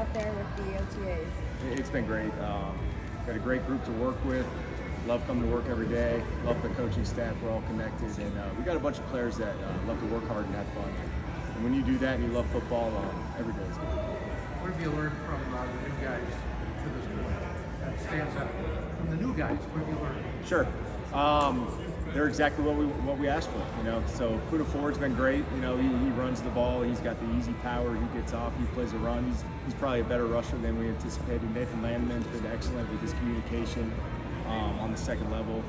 out there with the OTAs? It's been great. Got a great group to work with. Love coming to work every day. Love the coaching staff. We're all connected, and we got a bunch of players that love to work hard and have fun. And when you do that and you love football, every day is good. What have you learned from the new guys to this point that stands out? From the new guys, what have you learned? Sure. They're exactly what we asked for, So Kuda Ford's been great. He runs the ball. He's got the easy power. He gets off. He plays a run. He's probably a better rusher than we anticipated. Nathan Landman's been excellent with his communication on the second level.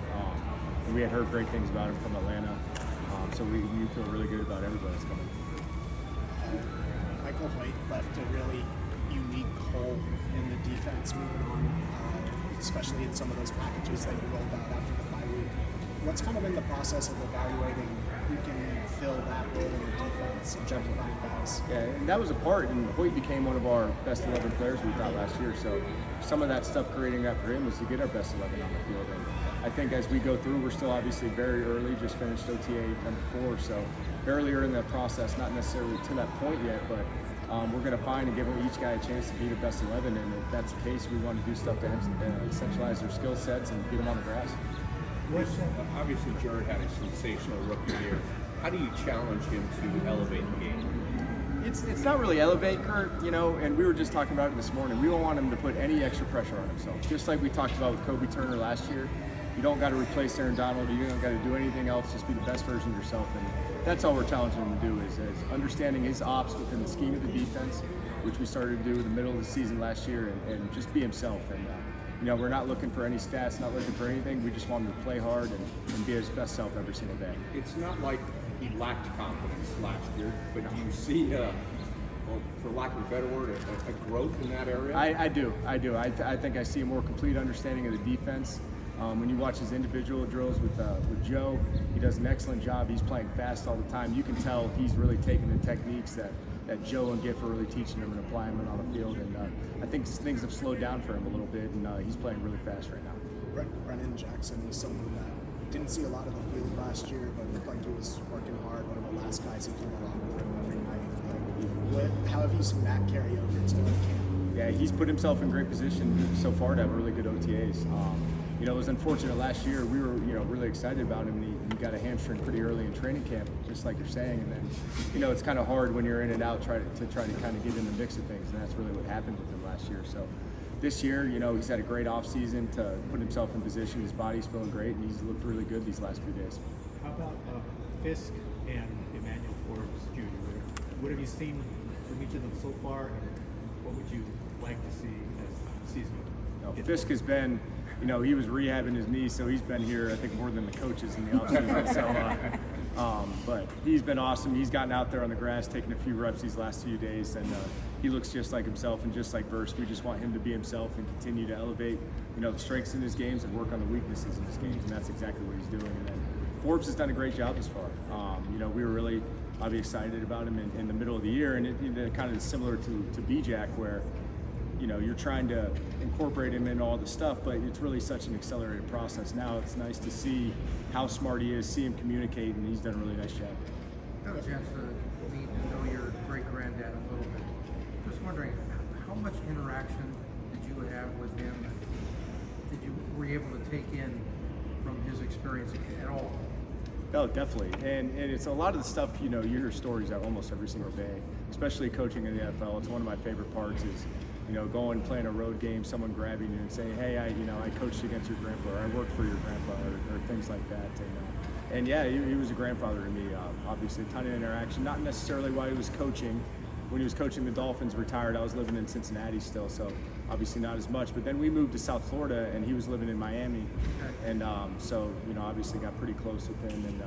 And we had heard great things about him from Atlanta. So we feel really good about everybody that's coming. Michael White left a really unique hole in the defense moving on, especially in some of those packages that you rolled out after the bye week. What's kind of in the process of evaluating who can fill that role in the defense and trying to find guys? Yeah, and that was a part, and Hoyt became one of our best 11 players we thought last year, so some of that stuff creating that for him was to get our best 11 on the field. And I think as we go through, we're still obviously very early, just finished OTA number 4, so earlier in the process, not necessarily to that point yet, but we're going to find and give each guy a chance to be the best 11, and if that's the case, we want to do stuff to essentialize their skill sets and get them on the grass. Obviously, Jared had a sensational rookie year. How do you challenge him to elevate the game? It's not really elevate, Kurt, and we were just talking about it this morning. We don't want him to put any extra pressure on himself. Just like we talked about with Kobe Turner last year, you don't got to replace Aaron Donald. You don't got to do anything else. Just be the best version of yourself, and that's all we're challenging him to do is understanding his ops within the scheme of the defense, which we started to do in the middle of the season last year, and just be himself. And we're not looking for any stats, not looking for anything. We just want him to play hard and be his best self every single day. It's not like he lacked confidence last year, but do you see, for lack of a better word, a growth in that area? I do. I think I see a more complete understanding of the defense. When you watch his individual drills with Joe, he does an excellent job. He's playing fast all the time. You can tell he's really taking the techniques that Joe and Giff are really teaching him and applying them on the field. And I think things have slowed down for him a little bit, and he's playing really fast right now. Brennan Jackson was someone that didn't see a lot of the field last year, but looked like he was working hard. One of the last guys who came along with him every night. How have you seen that carry over to camp? Yeah, he's put himself in great position so far to have really good OTAs. It was unfortunate last year. We were, really excited about him, and he got a hamstring pretty early in training camp, just like you're saying. And then, it's kind of hard when you're in and out to try to kind of get in the mix of things, and that's really what happened with him last year. So this year, he's had a great off season to put himself in position. His body's feeling great, and he's looked really good these last few days. How about Fiske and Emmanuel Forbes Jr.? What have you seen from each of them so far, and what would you like to see as the season? Fiske has been, he was rehabbing his knee, so he's been here, I think, more than the coaches in the offseason. But he's been awesome. He's gotten out there on the grass, taking a few reps these last few days, and he looks just like himself and just like Verse. We just want him to be himself and continue to elevate, the strengths in his games and work on the weaknesses in his games, and that's exactly what he's doing. And then Forbes has done a great job this far. We were really excited about him in the middle of the year, and it kind of similar to B-Jack, where you're trying to incorporate him in all the stuff, but it's really such an accelerated process. Now it's nice to see how smart he is, see him communicate, and he's done a really nice job. I got a chance to meet and know your great-granddad a little bit. Just wondering, how much interaction did you have with him? Were you able to take in from his experience at all? Oh, definitely. And it's a lot of the stuff, you hear stories almost every single day, especially coaching in the NFL. It's one of my favorite parts is, going playing a road game, someone grabbing you and saying, hey, I coached against your grandpa, or I worked for your grandpa, or things like that. And yeah, he was a grandfather to me. Obviously, a ton of interaction, not necessarily while he was coaching. When he was coaching the Dolphins, retired, I was living in Cincinnati still, so obviously not as much. But then we moved to South Florida, and he was living in Miami. And so, obviously got pretty close with him. And,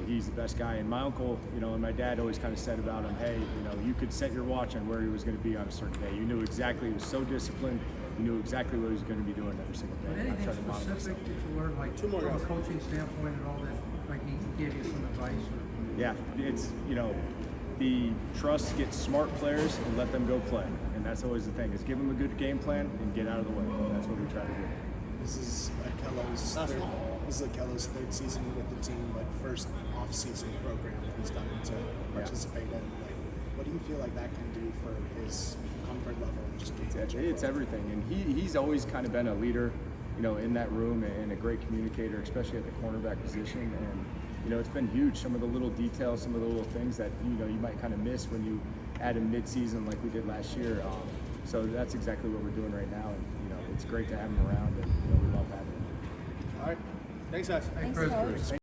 he's the best guy. And my uncle, and my dad always kind of said about him, hey, you could set your watch on where he was going to be on a certain day. You knew exactly, he was so disciplined. You knew exactly what he was going to be doing every single day. Anything specific that you learned, like from a coaching standpoint and all that, like he gave you some advice? Yeah, it's, the trust, get smart players and let them go play. And that's always the thing, is give them a good game plan and get out of the way. That's what we try to do. This is Akello's third season with the team, but first off-season program that he's gotten to participate in. Like, what do you feel like that can do for his It's everything, and he's always kind of been a leader, you know, in that room and a great communicator, especially at the cornerback position. And you know, it's been huge. Some of the little details, some of the little things that you might kind of miss when you add him mid-season like we did last year. So that's exactly what we're doing right now, and you know, it's great to have him around, and you know, we love having him. All right. Thanks, guys. Hey, Thanks, Chris. Coach.